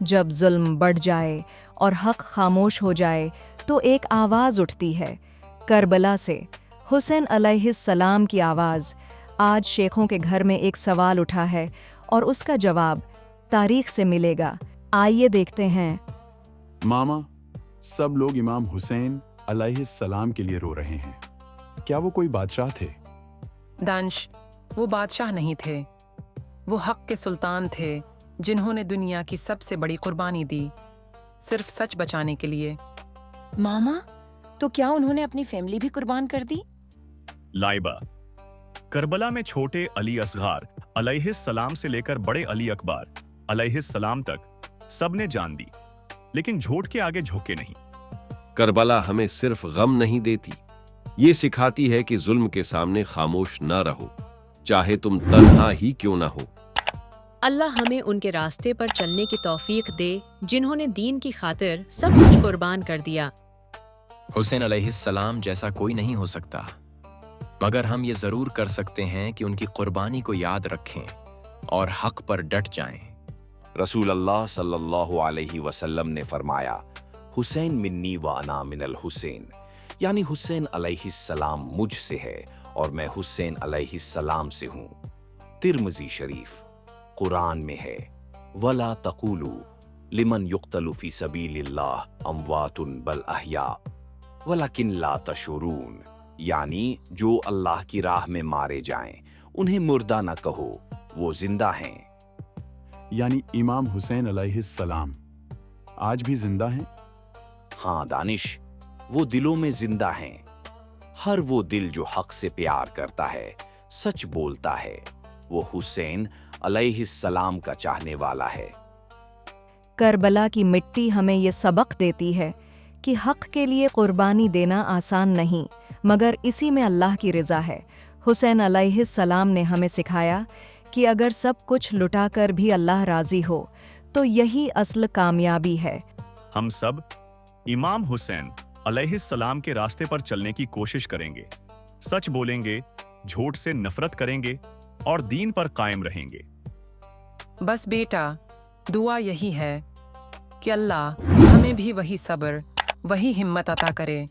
جب ظلم بڑھ جائے اور حق خاموش ہو جائے تو ایک آواز اٹھتی ہے کربلا سے، حسین علیہ السلام کی آواز۔ آج شیخوں کے گھر میں ایک سوال اٹھا ہے اور اس کا جواب تاریخ سے ملے گا۔ آئیے دیکھتے ہیں۔ ماما، سب لوگ امام حسین علیہ السلام کے لیے رو رہے ہیں، کیا وہ کوئی بادشاہ تھے؟ دانش، وہ بادشاہ نہیں تھے، وہ حق کے سلطان تھے جنہوں نے دنیا کی سب سے بڑی قربانی دی، صرف سچ بچانے کے لیے۔ ماما، تو کیا انہوں نے اپنی فیملی بھی قربان کر دی؟ لائبہ، کربلا میں چھوٹے علی اصغر علیہ السلام سے لے کر بڑے علی اکبر علیہ السلام تک سب نے جان دی، لیکن جھوٹ کے آگے جھکے نہیں۔ کربلا ہمیں صرف غم نہیں دیتی، یہ سکھاتی ہے کہ ظلم کے سامنے خاموش نہ رہو، چاہے تم تنہا ہی کیوں نہ ہو۔ اللہ ہمیں ان کے راستے پر چلنے کی توفیق دے جنہوں نے دین کی خاطر سب کچھ قربان کر دیا۔ حسین علیہ السلام جیسا کوئی نہیں ہو سکتا، مگر ہم یہ ضرور کر سکتے ہیں کہ ان کی قربانی کو یاد رکھیں اور حق پر ڈٹ جائیں۔ رسول اللہ صلی اللہ علیہ وسلم نے فرمایا، حسین منی و انا من الحسین، یعنی حسین علیہ السلام مجھ سے ہے اور میں حسین علیہ السلام سے ہوں۔ ترمذی شریف۔ قرآن میں ہے، وَلَا تَقُولُوا لِمَنْ يُقْتَلُ فِي سَبِيلِ اللَّهِ أَمْوَاتٌ بَلْ أَحْيَاءٌ وَلَكِنْ لَا تَشْعُرُونَ، یعنی جو اللہ کی راہ میں مارے جائیں انہیں مردہ نہ کہو، وہ زندہ ہیں۔ یعنی امام حسین علیہ السلام آج بھی زندہ ہیں؟ ہاں دانش، وہ دلوں میں زندہ ہیں۔ ہر وہ دل جو حق سے پیار کرتا ہے، سچ بولتا ہے، وہ حسین علیہ السلام کا چاہنے والا ہے۔ کربلا کی مٹی ہمیں یہ سبق دیتی ہے کہ حق کے لیے قربانی دینا آسان نہیں، مگر اسی میں اللہ کی رضا ہے۔ حسین علیہ السلام نے ہمیں سکھایا کہ اگر سب کچھ لٹا کر بھی اللہ راضی ہو تو یہی اصل کامیابی ہے۔ ہم سب امام حسین علیہ السلام کے راستے پر چلنے کی کوشش کریں گے، سچ بولیں گے، جھوٹ سے نفرت کریں گے اور دین پر قائم رہیں گے۔ بس بیٹا، دعا یہی ہے کہ اللہ ہمیں بھی وہی صبر، وہی ہمت عطا کرے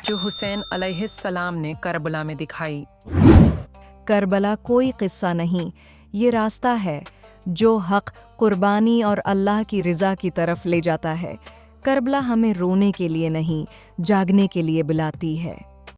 جو حسین علیہ السلام نے کربلا میں دکھائی۔ کربلا کوئی قصہ نہیں، یہ راستہ ہے جو حق، قربانی اور اللہ کی رضا کی طرف لے جاتا ہے۔ کربلا ہمیں رونے کے لیے نہیں، جاگنے کے لیے بلاتی ہے۔